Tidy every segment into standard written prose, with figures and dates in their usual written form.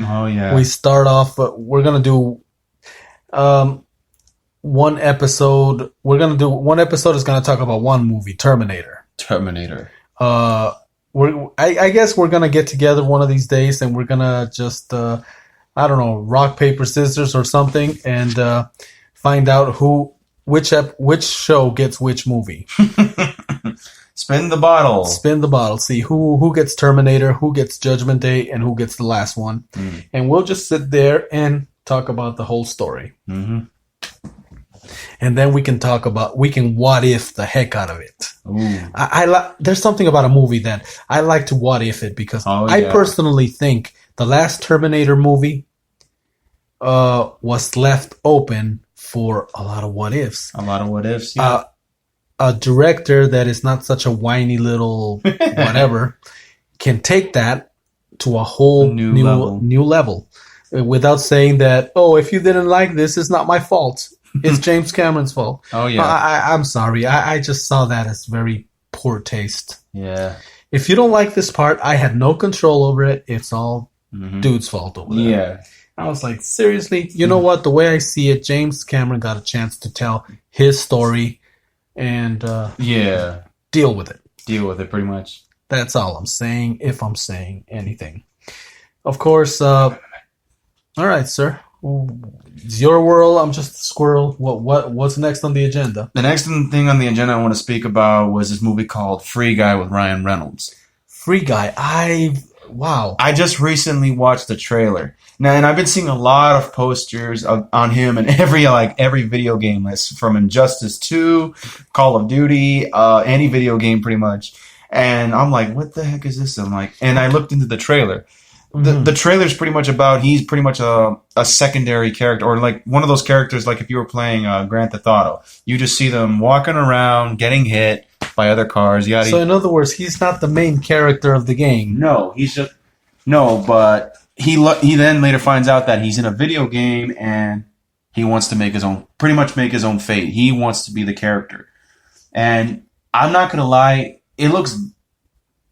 Oh yeah. We start off. We're gonna do one episode. One episode is gonna talk about one movie, Terminator. Terminator. I guess we're gonna get together one of these days, and we're gonna just I don't know, rock paper scissors or something, and find out which show gets which movie. Spin the bottle. Spin the bottle. See who gets Terminator, who gets Judgment Day, and who gets the last one. And we'll just sit there and talk about the whole story. Mm-hmm. And then we can what if the heck out of it. Ooh. There's something about a movie that I like to what if it, because I personally think the last Terminator movie was left open for a lot of what ifs. A lot of what ifs. Yeah. A director that is not such a whiny little whatever can take that to a whole new level without saying that, oh, if you didn't like this, it's not my fault. It's James Cameron's fault. Oh, yeah. I'm sorry. I just saw that as very poor taste. Yeah. If you don't like this part, I had no control over it. It's all dude's fault over there. Yeah. I was like, seriously? You know what? The way I see it, James Cameron got a chance to tell his story and deal with it. Deal with it, pretty much. That's all I'm saying, if I'm saying anything. Of course, all right, sir. It's your world. I'm just a squirrel. What's next on the agenda? The next thing on the agenda I want to speak about was this movie called Free Guy with Ryan Reynolds. Free Guy. Wow. I just recently watched the trailer. Now, and I've been seeing a lot of posters on him and every video game list, from Injustice 2, Call of Duty, any video game pretty much. And I'm like, what the heck is this? And I looked into the trailer. The trailer's pretty much about, he's pretty much a secondary character, or like one of those characters, like if you were playing Grand Theft Auto. You just see them walking around, getting hit by other cars. So in other words, he's not the main character of the game. No, but he then later finds out that he's in a video game and he wants to make his own fate. He wants to be the character. And I'm not going to lie, it looks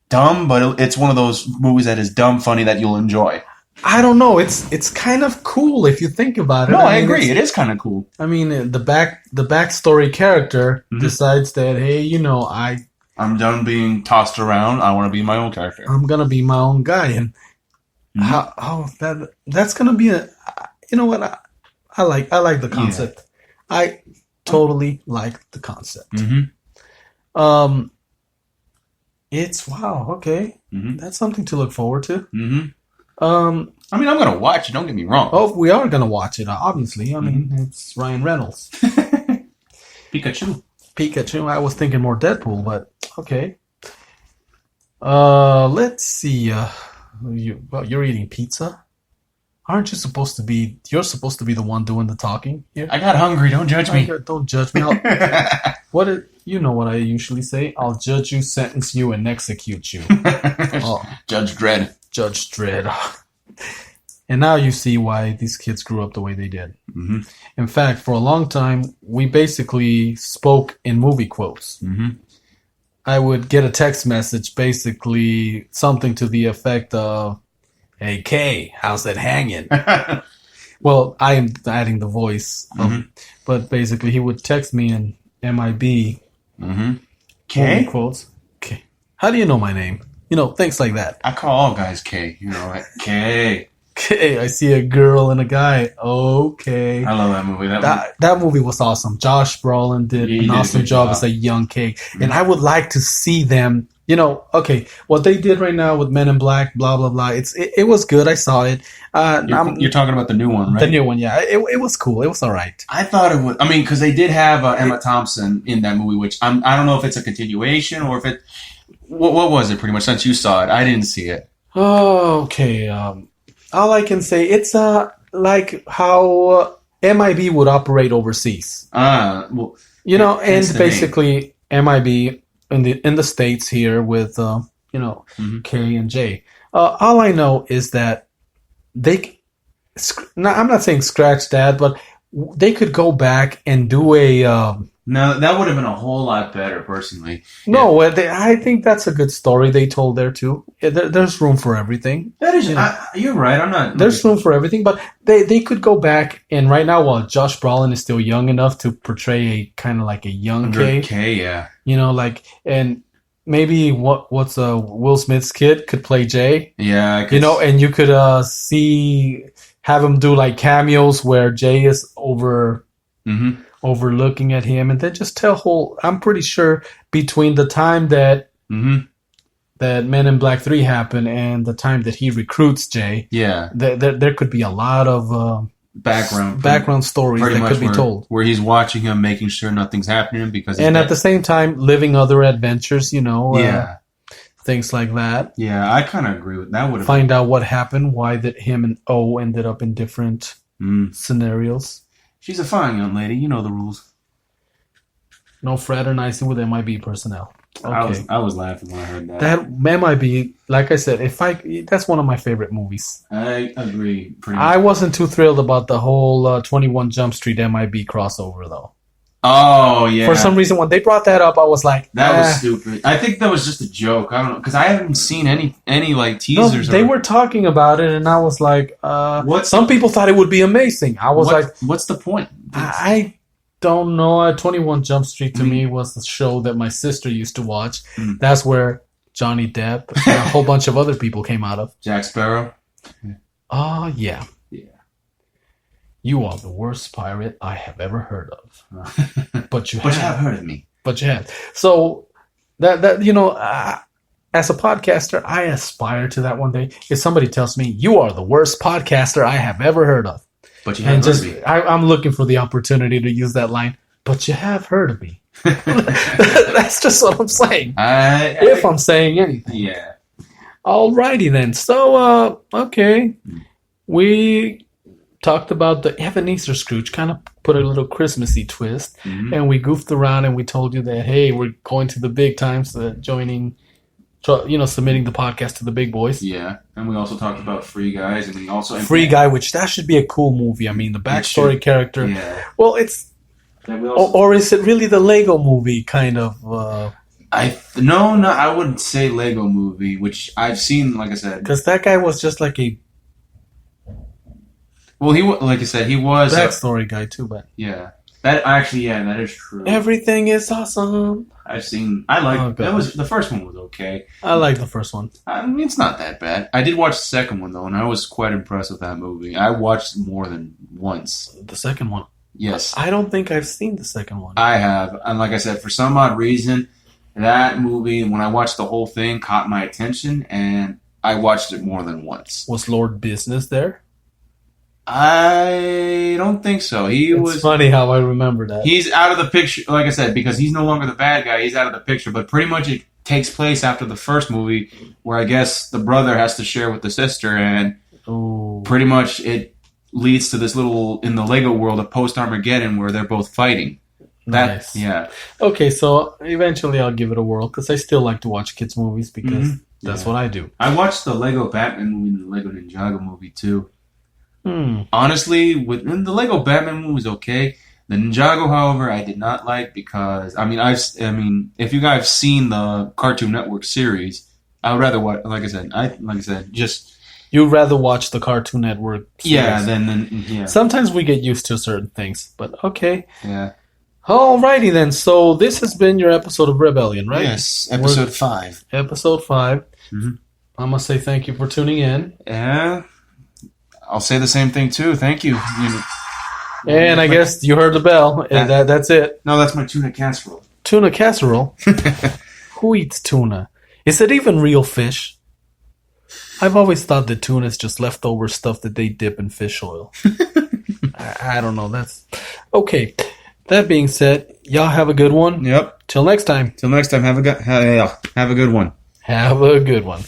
dumb, but it's one of those movies that is dumb funny that you'll enjoy. I don't know. It's kind of cool if you think about it. No, I agree. It is kind of cool. I mean, the backstory character decides that, hey, I'm done being tossed around. I want to be my own character. I'm gonna be my own guy, and that's gonna be you know what? I like the concept. Yeah. I totally like the concept. It's wow. Okay, that's something to look forward to. I mean, I'm gonna watch it. Don't get me wrong. Oh, we are gonna watch it. Obviously, I mean, it's Ryan Reynolds. Pikachu. I was thinking more Deadpool, but okay. Let's see. You're eating pizza. Aren't you supposed to be? You're supposed to be the one doing the talking here. I got hungry. Don't judge me. Don't judge me. You know what I usually say? I'll judge you, sentence you, and execute you. Judge Dredd. Judge Dredd. And now you see why these kids grew up the way they did. In fact, for a long time, we basically spoke in movie quotes. I would get a text message, basically something to the effect of, "Hey, Kay, how's that hanging?" Well, I am adding the voice. But basically, he would text me in MIB. Kay? Quotes. Kay. How do you know my name? Things like that. I call all guys Kay. Like Kay. Okay, I see a girl and a guy. Okay. I love that movie. That movie was awesome. Josh Brolin did an awesome job as a young K. And I would like to see them, okay, what they did right now with Men in Black, blah, blah, blah. It was good. I saw it. You're talking about the new one, right? The new one, yeah. It was cool. It was all right. I thought it was, because they did have Emma Thompson in that movie, which I don't know if it's a continuation or if it, what was it pretty much since you saw it? I didn't see it. Oh, okay. All I can say, it's like how MIB would operate overseas. Well, and basically MIB in the States here with K and J. All I know is that I'm not saying scratch that, but they could go back and do a. No, that would have been a whole lot better, personally. No, I think that's a good story they told there too. There's room for everything. That is, you're right. I'm not. There's room for everything, but they could go back and right now, while Josh Brolin is still young enough to portray a kind of like a young K, yeah. You know, like, and maybe what's Will Smith's kid could play Jay. Yeah, you know, and you could have him do like cameos where Jay is overlooking at him, and then just tell I'm pretty sure between the time that that Men in Black 3 happened and the time that he recruits Jay, there could be a lot of background stories that could be told, where he's watching him, making sure nothing's happening because and at the same time living other adventures, you know, things like that. Yeah, I kind of agree with that. Would find out what happened, why that him and O ended up in different scenarios. She's a fine young lady. You know the rules. No fraternizing with MIB personnel. Okay. I was laughing when I heard that. That MIB, like I said, that's one of my favorite movies. I agree. Pretty much. I wasn't too thrilled about the whole 21 Jump Street MIB crossover, though. Oh, yeah. For some reason, when they brought that up, I was like, that was stupid. I think that was just a joke. I don't know, because I haven't seen any like teasers. No, they were talking about it, and I was like, some people thought it would be amazing. I was like, what's the point? I don't know. 21 Jump Street to me was the show that my sister used to watch. That's where Johnny Depp and a whole bunch of other people came out of. Jack Sparrow? Oh, yeah. You are the worst pirate I have ever heard of. But you have heard of me. But you have. So, that you know, as a podcaster, I aspire to that one day. If somebody tells me, you are the worst podcaster I have ever heard of. But you have heard of me. I'm looking for the opportunity to use that line. But you have heard of me. That's just what I'm saying. If I'm saying anything. Yeah. Alrighty then. So, okay. We talked about the Ebenezer Scrooge, kind of put a little Christmassy twist, and we goofed around and we told you that, hey, we're going to the big times, submitting the podcast to the big boys. Yeah, and we also talked about Free Guys, and we also Free Guy, which that should be a cool movie. I mean, the backstory character. Yeah. Well, it's or is it really the Lego movie kind of? No, I wouldn't say Lego movie, which I've seen. Like I said, because that guy was just like a. Well, like I said, he was backstory guy too, but that is true. Everything is awesome. I like that was the first one was okay. I like the first one. I mean, it's not that bad. I did watch the second one though, and I was quite impressed with that movie. I watched more than once. The second one. Yes. I don't think I've seen the second one. I have, and like I said, for some odd reason, that movie, when I watched the whole thing, caught my attention, and I watched it more than once. Was Lord Business there? I don't think so. It's funny how I remember that. He's out of the picture, like I said, because he's no longer the bad guy. He's out of the picture. But pretty much it takes place after the first movie, where I guess the brother has to share with the sister, and pretty much it leads to this little, in the Lego world, a post-Armageddon where they're both fighting. Nice. Yeah. Okay, so eventually I'll give it a whirl, because I still like to watch kids' movies, because that's what I do. I watched the Lego Batman movie and the Lego Ninjago movie, too. Honestly, the Lego Batman movie was okay. The Ninjago, however, I did not like because if you guys have seen the Cartoon Network series, I would rather watch. Like I said, just you'd rather watch the Cartoon Network series. Yeah. Sometimes we get used to certain things, but okay. Yeah. Alrighty then. So this has been your episode of Reb-Alien, right? Yes, episode 5. Episode 5. I'm gonna say thank you for tuning in. Yeah. I'll say the same thing too. Thank you. And I guess you heard the bell. That's it. No, that's my tuna casserole. Tuna casserole? Who eats tuna? Is it even real fish? I've always thought that tuna is just leftover stuff that they dip in fish oil. I don't know. That's okay. That being said, y'all have a good one. Yep. Till next time. Have a good one. Have a good one.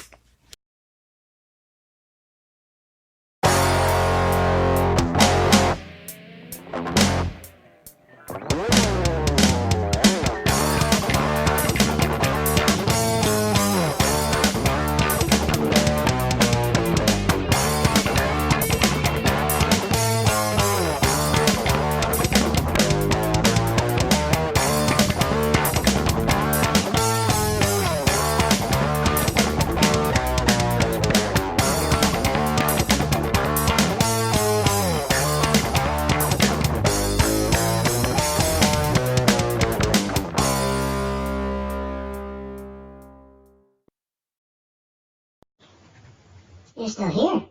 You're still here.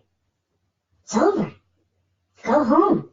It's over. Go home.